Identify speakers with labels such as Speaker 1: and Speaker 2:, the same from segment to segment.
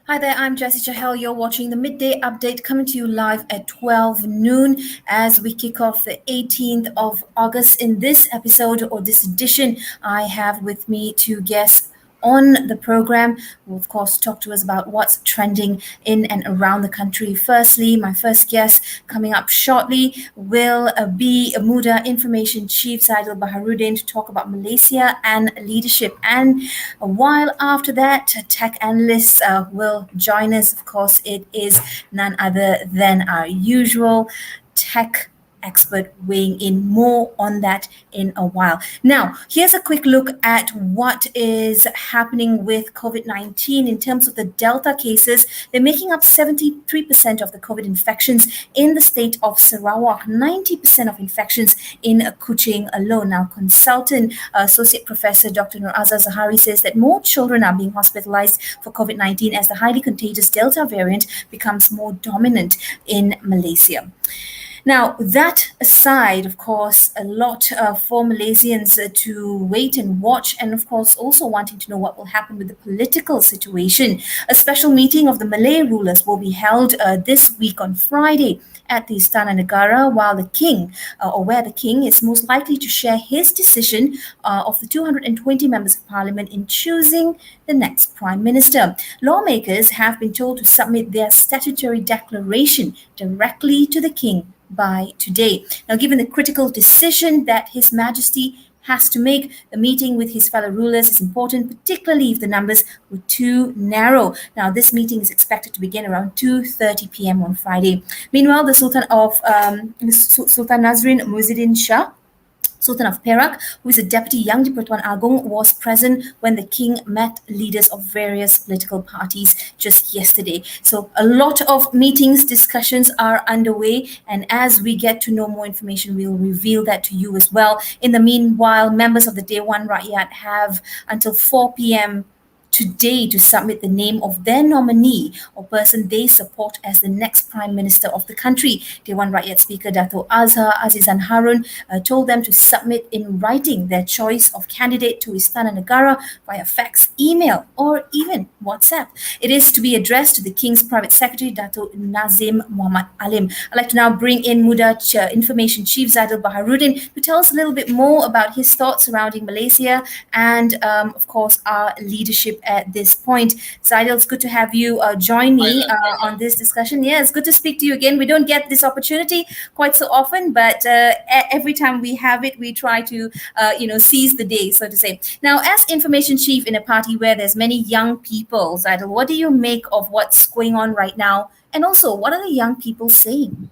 Speaker 1: Hi there, I'm Jessy Chahal. You're watching the Midday Update coming to you live at 12 noon as we kick off the 18th of August. In this episode or this edition, I have with me two guests on the program who, of course, talk to us about what's trending in and around the country. Firstly, my first guest coming up shortly will be Muda Information Chief Zaidel Baharuddin to talk about Malaysia and leadership. And while after that, tech analysts will join us. Of course, it is none other than our usual tech expert weighing in more on that in a while. Now, here's a quick look at what is happening with COVID 19 in terms of the Delta cases. They're making up 73% of the COVID infections in the state of Sarawak, 90% of infections in Kuching alone. Now, consultant Associate Professor Dr. Nur Azhar Zahari says that more children are being hospitalized for COVID 19 as the highly contagious Delta variant becomes more dominant in Malaysia. Now, that aside, of course, a lot for Malaysians to wait and watch, and of course, also wanting to know what will happen with the political situation. A special meeting of the Malay rulers will be held this week on Friday at the Istana Negara, while the king, or where the king is most likely to share his decision of the 220 members of parliament in choosing the next prime minister. Lawmakers have been told to submit their statutory declaration directly to the king by today. Now, given the critical decision that His Majesty has to make, the meeting with his fellow rulers is important, particularly if the numbers were too narrow. Now, this meeting is expected to begin around 2:30 p.m. on Friday. Meanwhile, the Sultan of Sultan Nazrin Muhyiddin Shah, Sultan of Perak, who is a deputy Yang di-Pertuan Agong, was present when the king met leaders of various political parties just yesterday. So a lot of meetings, discussions are underway, and as we get to know more information, we'll reveal that to you as well. In the meanwhile, members of the Dewan Rakyat have until 4 p.m. today to submit the name of their nominee or person they support as the next Prime Minister of the country. Dewan Rakyat Speaker Dato' Azhar Azizan Harun told them to submit in writing their choice of candidate to Istana Negara via fax, email, or even WhatsApp. It is to be addressed to the King's Private Secretary Dato' Nazim Muhammad Alim. I'd like to now bring in Muda Information Chief Zaidel Baharuddin to tell us a little bit more about his thoughts surrounding Malaysia and, of course, our leadership at this point. Zaidel, it's good to have you join me on this discussion. Yeah, it's good to speak to you again. We don't get this opportunity quite so often, but every time we have it, we try to, seize the day, so to say. Now, as information chief in a party where there's many young people, Zaidel, what do you make of what's going on right now? And also, what are the young people saying?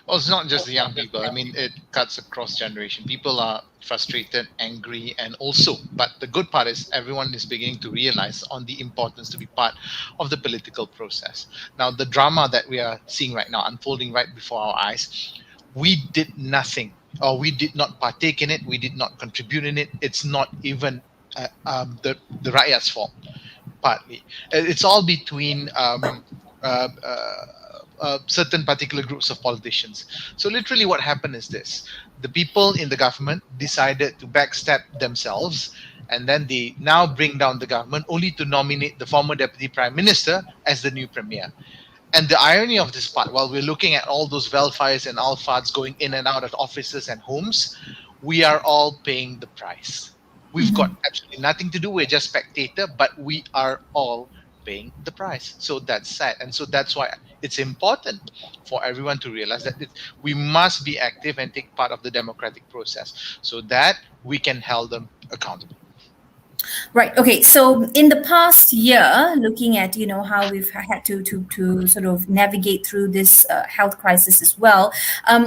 Speaker 2: Well, it's not just the young people. I mean, it cuts across generation. People are frustrated, angry, and also, but the good part is everyone is beginning to realize on the importance to be part of the political process. Now, the drama that we are seeing right now unfolding right before our eyes, we did nothing, or we did not partake in it. We did not contribute in it. It's not even the Rakyat's fault. Partly, it's all between. Uh, uh, Certain particular groups of politicians. So literally what happened is this. The people in the government decided to backstab themselves, and then they now bring down the government only to nominate the former deputy prime minister as the new premier. And the irony of this part, while we're looking at all those welfires and alfads going in and out of offices and homes, we are all paying the price. We've got absolutely nothing to do. We're just spectator, but we are all paying the price. So that's sad. And so that's why it's important for everyone to realize that we must be active and take part of the democratic process so that we can hold them accountable.
Speaker 1: Right. Okay. So in the past year, looking at how we've had to sort of navigate through this health crisis as well,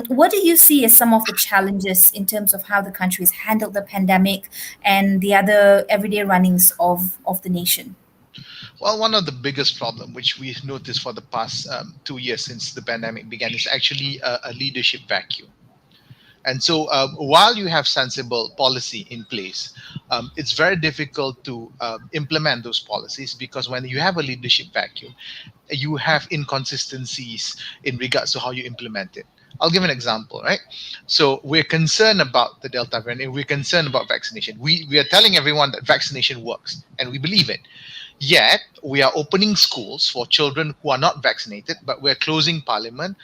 Speaker 1: what do you see as some of the challenges in terms of how the country has handled the pandemic and the other everyday runnings of the nation?
Speaker 2: Well, one of the biggest problem, which we've noticed for the past 2 years since the pandemic began, is actually a leadership vacuum. And so while you have sensible policy in place, it's very difficult to implement those policies because when you have a leadership vacuum, you have inconsistencies in regards to how you implement it. I'll give an example, right? So we're concerned about the Delta variant, and we're concerned about vaccination. We are telling everyone that vaccination works, and we believe it. Yet, we are opening schools for children who are not vaccinated, but we're closing parliament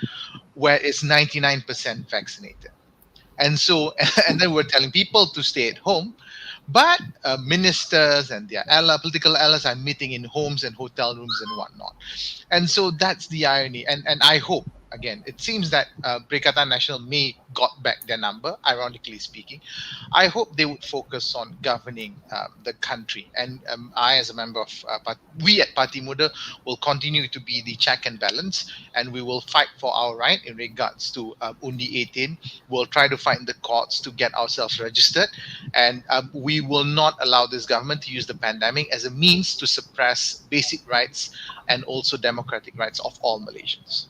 Speaker 2: where it's 99% vaccinated. And so, and then we're telling people to stay at home, but ministers and their political allies are meeting in homes and hotel rooms and whatnot. And so that's the irony. And I hope, again, it seems that Perikatan Nasional may got back their number, ironically speaking. I hope they would focus on governing the country. And I, as a member of, we at Parti Muda will continue to be the check and balance, and we will fight for our right in regards to Undi 18. We'll try to fight in the courts to get ourselves registered, and we will not allow this government to use the pandemic as a means to suppress basic rights and also democratic rights of all Malaysians.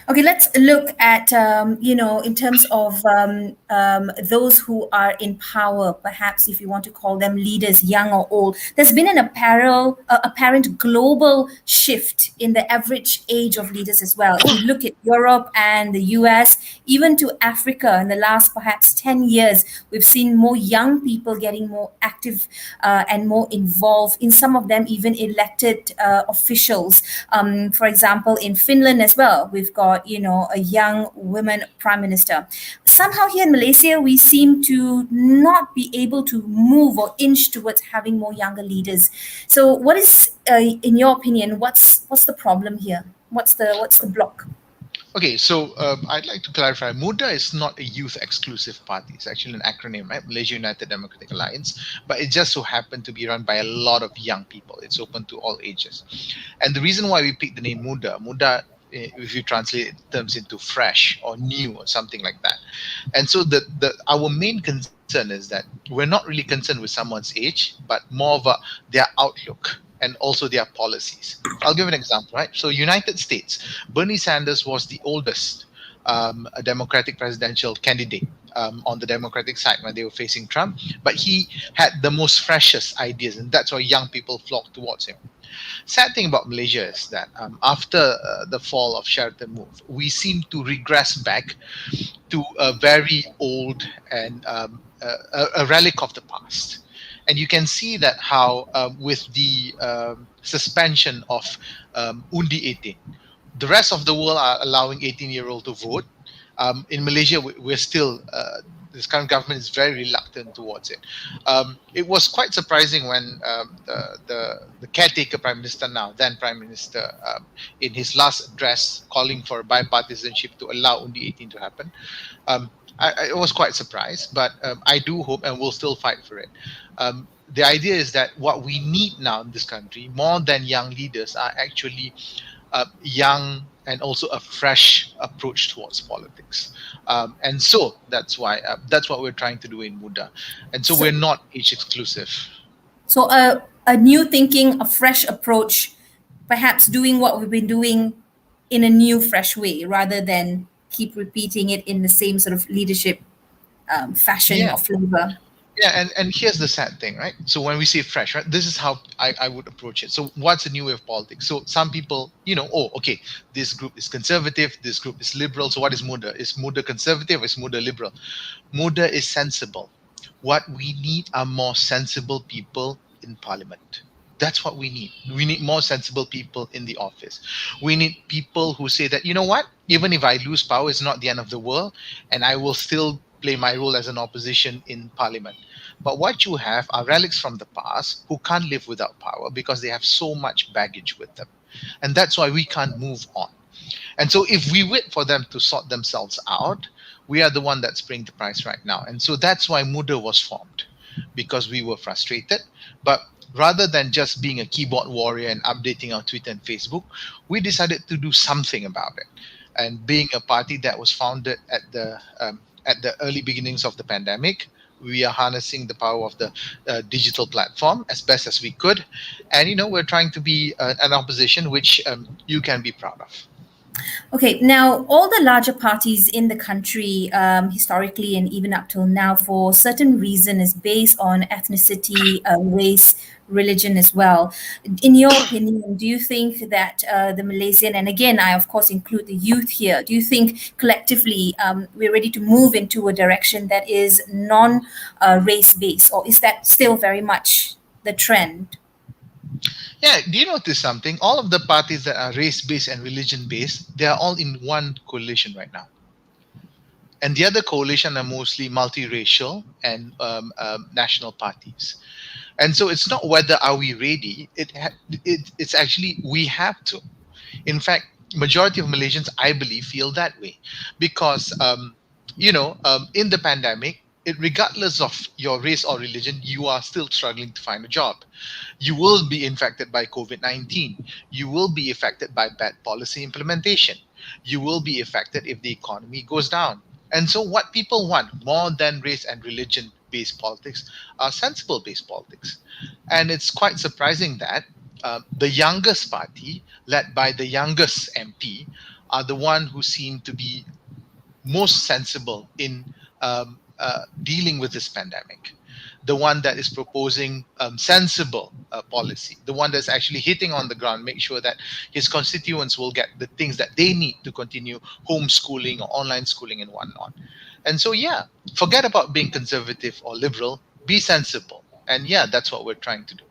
Speaker 1: Okay, let's look at, in terms of those who are in power, perhaps if you want to call them leaders, young or old. There's been an apparent global shift in the average age of leaders as well. If you look at Europe and the US, even to Africa, in the last perhaps 10 years, we've seen more young people getting more active and more involved, in some of them even elected officials. For example, in Finland as well, we've got, a young woman prime minister. Somehow here in Malaysia, we seem to not be able to move or inch towards having more younger leaders. So what is, in your opinion, what's the problem here? What's the block?
Speaker 2: Okay, so I'd like to clarify. Muda is not a youth exclusive party. It's actually an acronym, right? Malaysia United Democratic Alliance. But it just so happened to be run by a lot of young people. It's open to all ages. And the reason why we picked the name Muda, if you translate it terms into fresh or new or something like that. And so our main concern is that we're not really concerned with someone's age, but more of their outlook and also their policies. I'll give an example, right? So United States, Bernie Sanders was the oldest a Democratic presidential candidate on the Democratic side when they were facing Trump, but he had the most freshest ideas, and that's why young people flocked towards him. Sad thing about Malaysia is that after the fall of Sheraton move, we seem to regress back to a very old and a relic of the past. And you can see that how with the suspension of Undi 18, the rest of the world are allowing 18-year-old to vote. In Malaysia, we're still this current government is very reluctant towards it. It was quite surprising when the caretaker prime minister now, then prime minister, in his last address calling for bipartisanship to allow Undi 18 to happen. I was quite surprised, but I do hope and will still fight for it. The idea is that what we need now in this country, more than young leaders, are actually young and also a fresh approach towards politics. And so that's what we're trying to do in Muda. And so
Speaker 1: So,
Speaker 2: we're not age exclusive.
Speaker 1: so a new thinking, a fresh approach, perhaps doing what we've been doing in a new, fresh way, rather than keep repeating it in the same sort of leadership fashion
Speaker 2: Yeah.
Speaker 1: or flavor.
Speaker 2: Yeah, and here's the sad thing, right? So when we say fresh, right, this is how I would approach it. So what's a new way of politics? So some people, oh, okay, this group is conservative, this group is liberal. So what is Muda? Is Muda conservative? Is Muda liberal? Muda is sensible. What we need are more sensible people in parliament. That's what we need. We need more sensible people in the office. We need people who say that, you know what, even if I lose power, it's not the end of the world, and I will still play my role as an opposition in parliament. But what you have are relics from the past who can't live without power because they have so much baggage with them. And that's why we can't move on. And so if we wait for them to sort themselves out, we are the one that's paying the price right now. And so that's why Muda was formed, because we were frustrated. But rather than just being a keyboard warrior and updating our Twitter and Facebook, we decided to do something about it. And being a party that was founded at the early beginnings of the pandemic, we are harnessing the power of the digital platform as best as we could, and we're trying to be an opposition which you can be proud of.
Speaker 1: Okay, now all the larger parties in the country, historically and even up till now, for certain reason, is based on ethnicity, race, religion as well. In your opinion, do you think that the Malaysian, and again, I of course include the youth here, do you think collectively we're ready to move into a direction that is non race based, or is that still very much the trend?
Speaker 2: Yeah, do you notice something? All of the parties that are race based and religion based, they are all in one coalition right now. And the other coalition are mostly multiracial and national parties. And so it's not whether are we ready. It's actually we have to. In fact, majority of Malaysians, I believe, feel that way because in the pandemic, regardless of your race or religion, you are still struggling to find a job. You will be infected by COVID 19. You will be affected by bad policy implementation. You will be affected if the economy goes down. And so, what people want more than race and religion based politics are sensible based politics. And it's quite surprising that the youngest party, led by the youngest MP, are the one who seem to be most sensible in dealing with this pandemic, the one that is proposing sensible policy, the one that's actually hitting on the ground, make sure that his constituents will get the things that they need to continue homeschooling or online schooling and whatnot. And so, yeah, forget about being conservative or liberal, be sensible. And yeah, that's what we're trying to do.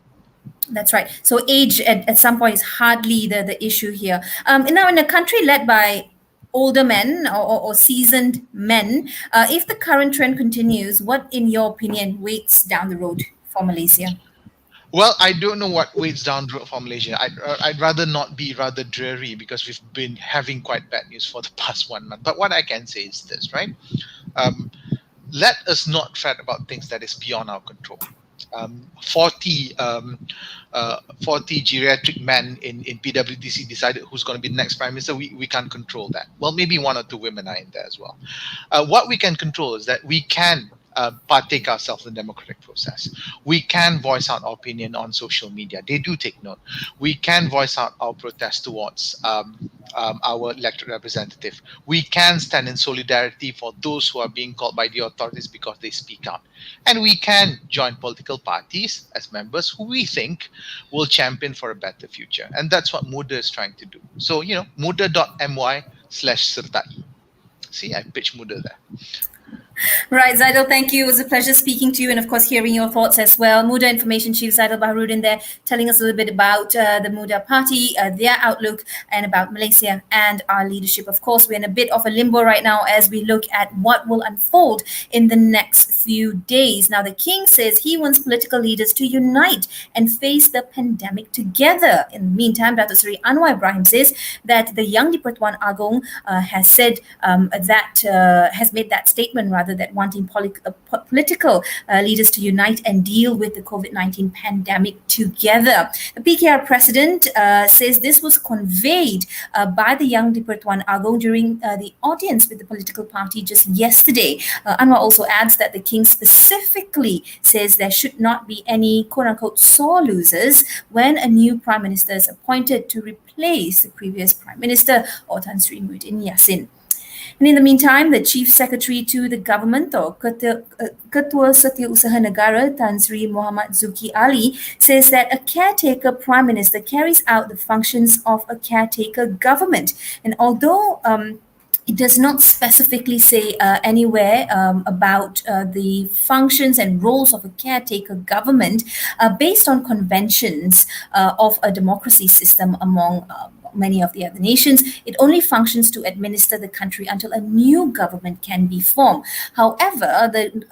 Speaker 1: That's right. So age at some point is hardly the issue here. Now, in a country led by older men or seasoned men, if the current trend continues, what, in your opinion, waits down the road for Malaysia?
Speaker 2: Well, I don't know what waits down the road for Malaysia. I'd rather not be rather dreary because we've been having quite bad news for the past 1 month. But what I can say is this, right? Um, Let us not fret about things that is beyond our control. 40 geriatric men in PWTC decided who's going to be the next prime minister. We can't control that. Well, maybe one or two women are in there as well. What we can control is that we can partake ourselves in the democratic process. We can voice out our opinion on social media. They do take note. We can voice out our protest towards our elected representative. We can stand in solidarity for those who are being called by the authorities because they speak out. And we can join political parties as members who we think will champion for a better future. And that's what Muda is trying to do. So, muda.my/sertai. See, I pitched Muda there.
Speaker 1: Right, Zaidel, thank you. It was a pleasure speaking to you and, of course, hearing your thoughts as well. Muda Information Chief Zaidel Baharuddin there telling us a little bit about the Muda Party, their outlook, and about Malaysia and our leadership. Of course, we're in a bit of a limbo right now as we look at what will unfold in the next few days. Now, the King says he wants political leaders to unite and face the pandemic together. In the meantime, Datuk Seri Anwar Ibrahim says that the Yang di-Pertuan Agong has said has made that statement rather that wanting political leaders to unite and deal with the COVID-19 pandemic together. The PKR president says this was conveyed by the Yang di-Pertuan Agong during the audience with the political party just yesterday. Anwar also adds that the king specifically says there should not be any quote-unquote sore losers when a new prime minister is appointed to replace the previous prime minister, or Tan Sri Muhyiddin Yassin. And in the meantime, the Chief Secretary to the government or Ketua Setiausaha Negara Tan Sri Muhammad Zuki Ali says that a caretaker prime minister carries out the functions of a caretaker government. And although it does not specifically say anywhere about the functions and roles of a caretaker government, based on conventions of a democracy system among many of the other nations, it only functions to administer the country until a new government can be formed. However, the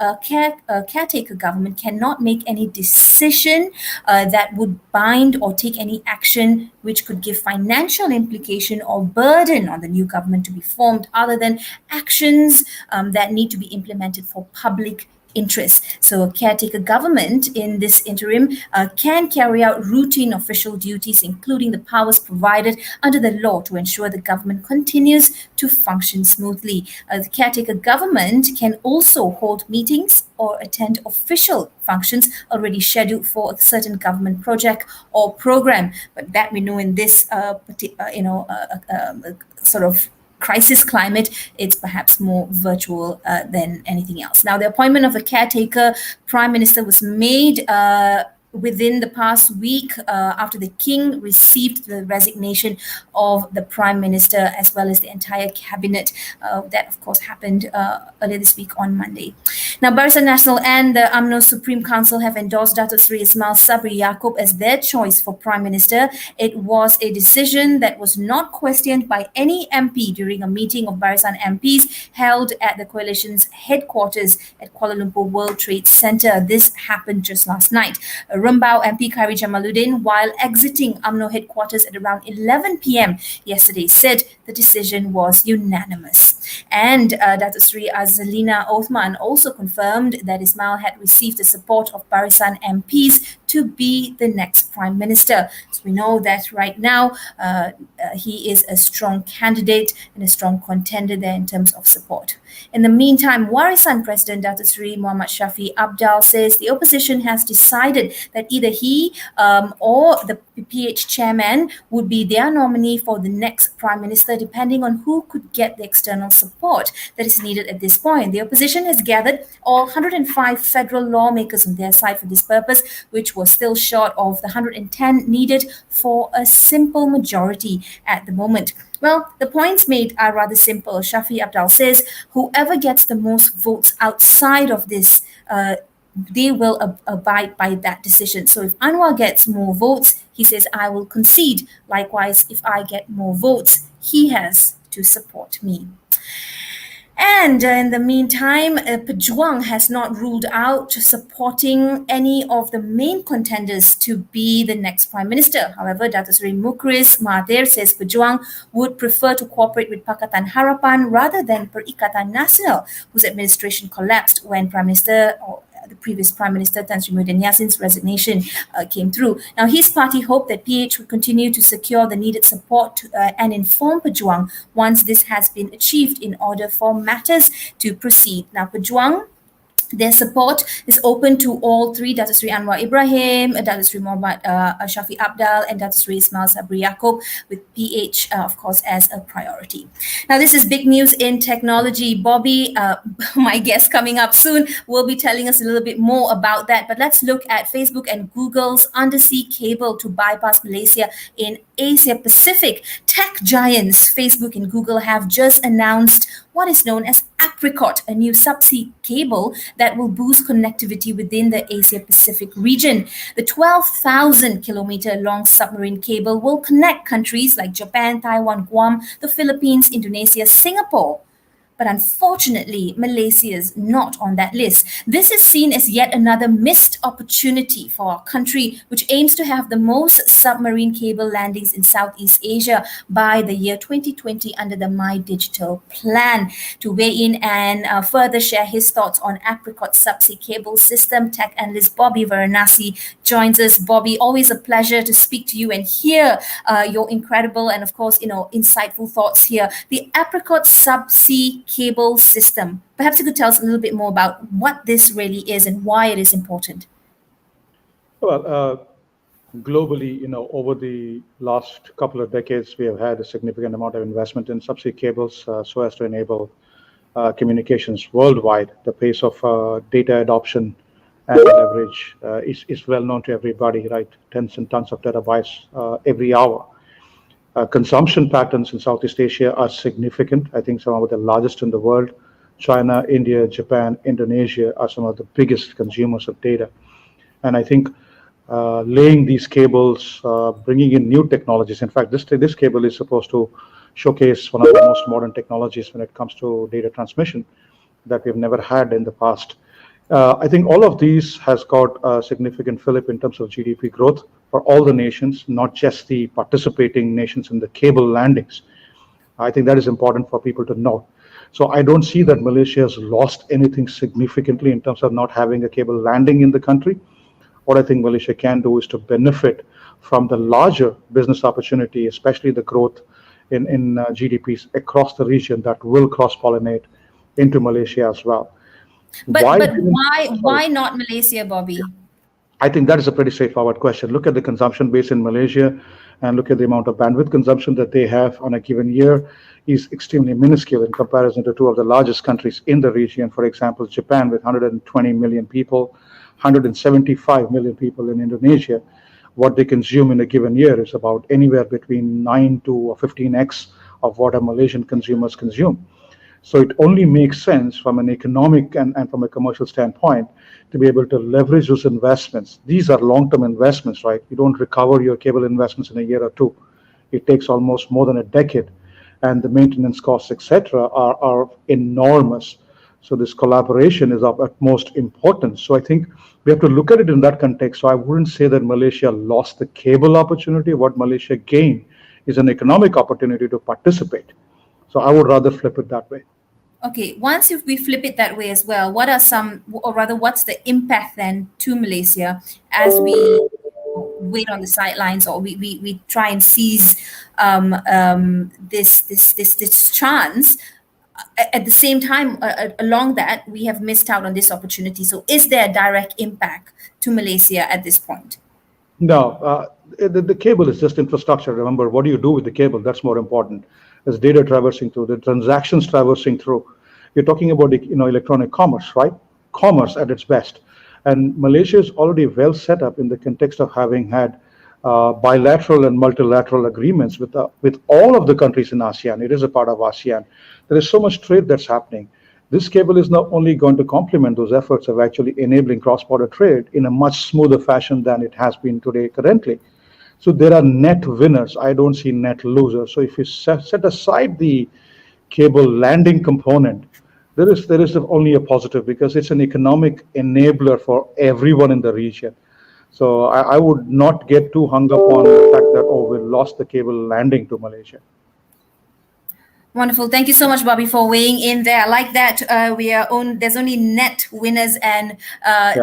Speaker 1: caretaker government cannot make any decision that would bind or take any action which could give financial implication or burden on the new government to be formed, other than actions that need to be implemented for public interest. So a caretaker government in this interim can carry out routine official duties, including the powers provided under the law to ensure the government continues to function smoothly. The caretaker government can also hold meetings or attend official functions already scheduled for a certain government project or program. But that we know in this sort of crisis climate, it's perhaps more virtual than anything else. Now, the appointment of a caretaker prime minister was made within the past week after the king received the resignation of the prime minister as well as the entire cabinet. That, of course, happened earlier this week on Monday. Now, Barisan Nasional and the UMNO Supreme Council have endorsed Datuk Seri Ismail Sabri Yaakob as their choice for Prime Minister. It was a decision that was not questioned by any MP during a meeting of Barisan MPs held at the coalition's headquarters at Kuala Lumpur World Trade Centre. This happened just last night. Rumbau MP Khairi Jamaluddin, while exiting UMNO headquarters at around 11 p.m. yesterday, said the decision was unanimous. And Datuk Seri Azlina Othman also confirmed that Ismail had received the support of Barisan MPs to be the next Prime Minister. So we know that right now he is a strong candidate and a strong contender there in terms of support. In the meantime, Warisan President Datuk Seri Muhammad Shafi Abdal says the opposition has decided that either he or the PH chairman would be their nominee for the next Prime Minister, depending on who could get the external support that is needed at this point. The opposition has gathered all 105 federal lawmakers on their side for this purpose, which was still short of the 110 needed for a simple majority at the moment. Well, the points made are rather simple. Shafi Abdal says whoever gets the most votes outside of this, they will abide by that decision. So if Anwar gets more votes, he says, I will concede. Likewise, if I get more votes, he has to support me. And in the meantime, Pejuang has not ruled out supporting any of the main contenders to be the next Prime Minister. However, Datuk Seri Mukris Mahathir says Pejuang would prefer to cooperate with Pakatan Harapan rather than Perikatan Nasional, whose administration collapsed when the previous Prime Minister Tan Sri Muhyiddin Yassin's resignation came through. Now, his party hoped that PH would continue to secure the needed support and inform Pejuang once this has been achieved in order for matters to proceed. Now, Pejuang, their support is open to all three, Datuk Seri Anwar Ibrahim, Datuk Seri Muhammad Shafi Abdal, and Datuk Seri Ismail Sabri Yaakob, with PH, of course, as a priority. Now, this is big news in technology. Bobby, my guest coming up soon, will be telling us a little bit more about that. But let's look at Facebook and Google's undersea cable to bypass Malaysia in Asia Pacific. Tech giants Facebook and Google have just announced what is known as Apricot, a new subsea cable that will boost connectivity within the Asia Pacific region. The 12,000 kilometer long submarine cable will connect countries like Japan, Taiwan, Guam, the Philippines, Indonesia, Singapore. But unfortunately, Malaysia is not on that list. This is seen as yet another missed opportunity for our country, which aims to have the most submarine cable landings in Southeast Asia by the year 2020 under the My Digital Plan. To weigh in and further share his thoughts on Apricot subsea cable system, tech analyst Bobby Varanasi joins us. Bobby, always a pleasure to speak to you and hear your incredible and, of course, insightful thoughts here. The Apricot subsea cable system. Perhaps you could tell us a little bit more about what this really is and why it is important.
Speaker 3: Well, globally, over the last couple of decades, we have had a significant amount of investment in subsea cables so as to enable communications worldwide. The pace of data adoption and leverage is well known to everybody, right? Tens and tons of terabytes every hour. Consumption patterns in Southeast Asia are significant. I think some of the largest in the world. China, India, Japan, Indonesia are some of the biggest consumers of data. And I think laying these cables, bringing in new technologies. In fact, this cable is supposed to showcase one of the most modern technologies when it comes to data transmission that we've never had in the past. I think all of these has got a significant fillip in terms of GDP growth for all the nations, not just the participating nations in the cable landings. I think that is important for people to know. So I don't see that Malaysia has lost anything significantly in terms of not having a cable landing in the country. What I think Malaysia can do is to benefit from the larger business opportunity, especially the growth in GDPs across the region that will cross-pollinate into Malaysia as well.
Speaker 1: But why not Malaysia, Bobby?
Speaker 3: I think that is a pretty straightforward question. Look at the consumption base in Malaysia and look at the amount of bandwidth consumption that they have on a given year is extremely minuscule in comparison to two of the largest countries in the region. For example, Japan with 120 million people, 175 million people in Indonesia. What they consume in a given year is about anywhere between 9 to 15x of what our Malaysian consumers consume. So it only makes sense from an economic and from a commercial standpoint to be able to leverage those investments. These are long-term investments, right? You don't recover your cable investments in a year or two. It takes almost more than a decade, and the maintenance costs, etc., are enormous. So this collaboration is of utmost importance. So I think we have to look at it in that context. So I wouldn't say that Malaysia lost the cable opportunity. What Malaysia gained is an economic opportunity to participate. So I would rather flip it that way.
Speaker 1: Okay, once if we flip it that way as well, what are some, or rather, what's the impact then to Malaysia as we wait on the sidelines, or we try and seize this chance? At the same time, along that, we have missed out on this opportunity. So, is there a direct impact to Malaysia at this point?
Speaker 3: No, the cable is just infrastructure. Remember, what do you do with the cable? That's more important. There's data traversing through, the transactions traversing through. You're talking about electronic commerce, right? Commerce at its best. And Malaysia is already well set up in the context of having had bilateral and multilateral agreements with all of the countries in ASEAN. It is a part of ASEAN. There is so much trade that's happening. This cable is not only going to complement those efforts of actually enabling cross-border trade in a much smoother fashion than it has been today currently. So there are net winners. I don't see net losers. So if you set aside the cable landing component, there is only a positive because it's an economic enabler for everyone in the region. So I would not get too hung up on the fact that, oh, we lost the cable landing to Malaysia.
Speaker 1: Wonderful. Thank you so much, Bobby, for weighing in there. I like that there's only net winners and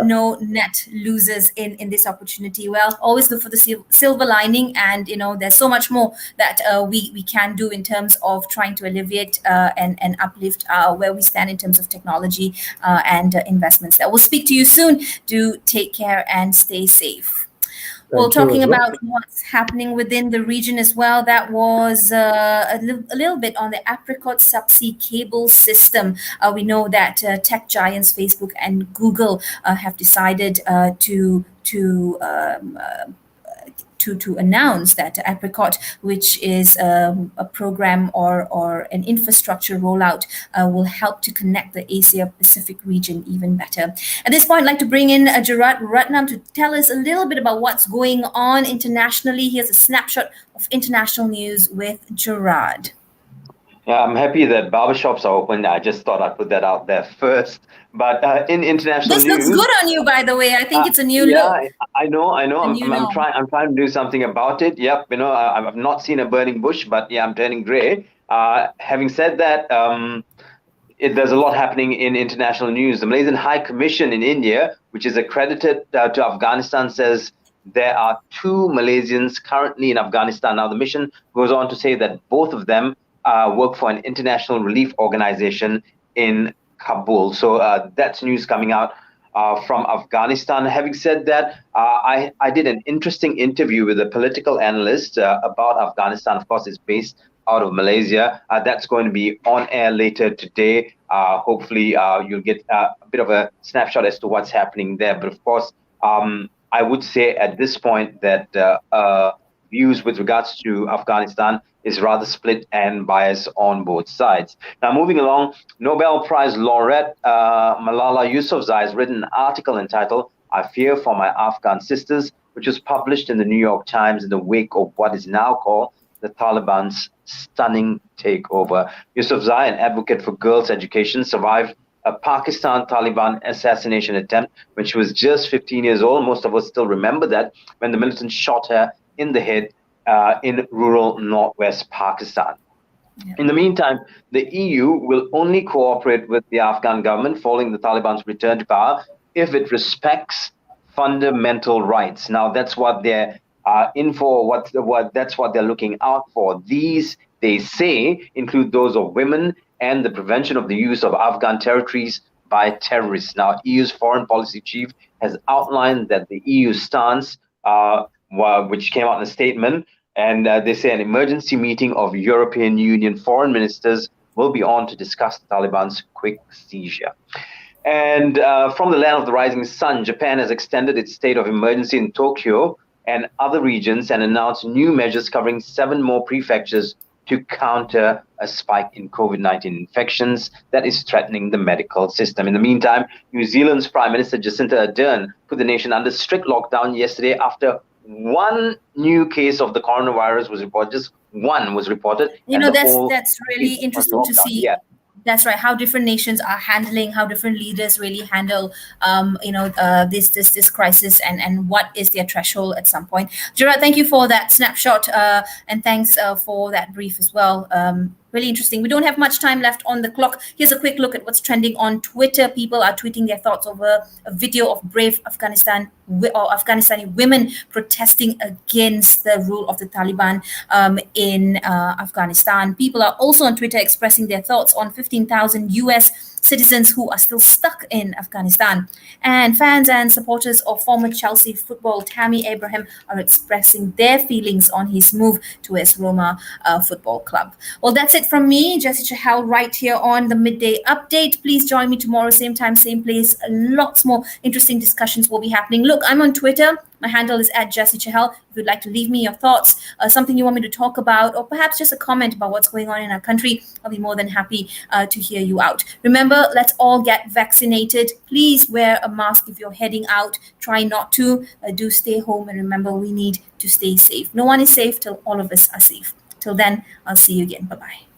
Speaker 1: no net losers in this opportunity. Well, always look for the silver lining, and there's so much more that we can do in terms of trying to alleviate and uplift where we stand in terms of technology and investments. That will speak to you soon. Do take care and stay safe. Well, talking about what's happening within the region as well, that was a little bit on the Apricot Subsea cable system. We know that tech giants Facebook and Google have decided to announce that Apricot, which is a program or an infrastructure rollout, will help to connect the Asia Pacific region even better. At this point, I'd like to bring in Baharuddin to tell us a little bit about what's going on internationally. Here's a snapshot of international news with Gerard.
Speaker 4: Yeah, I'm happy that barbershops are open. I just thought I'd put that out there first. But in international
Speaker 1: this
Speaker 4: news,
Speaker 1: looks good on you, by the way. I think it's a new look.
Speaker 4: Yeah, I know. I'm trying to do something about it. Yep, I've not seen a burning bush, but yeah, I'm turning grey. Having said that, there's a lot happening in international news. The Malaysian High Commission in India, which is accredited to Afghanistan, says there are 2 Malaysians currently in Afghanistan. Now, the mission goes on to say that both of them work for an international relief organization in Kabul. So that's news coming out from Afghanistan. Having said that, I did an interesting interview with a political analyst about Afghanistan. Of course, it's based out of Malaysia. That's going to be on air later today. Hopefully, you'll get a bit of a snapshot as to what's happening there. But of course, I would say at this point that views with regards to Afghanistan is rather split and biased on both sides. Now, moving along, Nobel Prize laureate Malala Yousafzai has written an article entitled "I Fear for My Afghan Sisters," which was published in the New York Times in the wake of what is now called the Taliban's stunning takeover. Yousafzai, an advocate for girls' education, survived a Pakistan Taliban assassination attempt when she was just 15 years old. Most of us still remember that, when the militants shot her in the head in rural northwest Pakistan. Yeah. In the meantime, the EU will only cooperate with the Afghan government following the Taliban's return to power if it respects fundamental rights. Now, that's what they're in for. That's what they're looking out for. These, they say, include those of women and the prevention of the use of Afghan territories by terrorists. Now, EU's foreign policy chief has outlined that the EU stance, which came out in a statement, and they say an emergency meeting of European Union foreign ministers will be on to discuss the Taliban's quick seizure. And from the land of the rising sun, Japan has extended its state of emergency in Tokyo and other regions and announced new measures covering 7 more prefectures to counter a spike in COVID-19 infections that is threatening the medical system. In the meantime, New Zealand's Prime Minister Jacinda Ardern put the nation under strict lockdown yesterday after one new case of the coronavirus was reported. Just one was reported.
Speaker 1: That's really interesting to see.
Speaker 4: Yeah.
Speaker 1: That's right. How different nations are handling, how different leaders really handle, this crisis, and what is their threshold at some point. Gerard, thank you for that snapshot, and thanks for that brief as well. Really interesting. We don't have much time left on the clock. Here's a quick look at what's trending on Twitter. People are tweeting their thoughts over a video of brave Afghanistani women protesting against the rule of the Taliban in Afghanistan. People are also on Twitter expressing their thoughts on 15,000 US citizens who are still stuck in Afghanistan. And fans and supporters of former Chelsea football Tammy Abraham are expressing their feelings on his move to AS Roma Football Club. Well, that's it from me, Jessy Chahal, right here on the Midday Update. Please join me tomorrow, same time, same place. Lots more interesting discussions will be happening. Look, I'm on Twitter. My handle is @Jessy Chahal. If you'd like to leave me your thoughts, something you want me to talk about, or perhaps just a comment about what's going on in our country, I'll be more than happy to hear you out. Remember, let's all get vaccinated. Please wear a mask if you're heading out. Try not to. Do stay home. And remember, we need to stay safe. No one is safe till all of us are safe. Till then, I'll see you again. Bye-bye.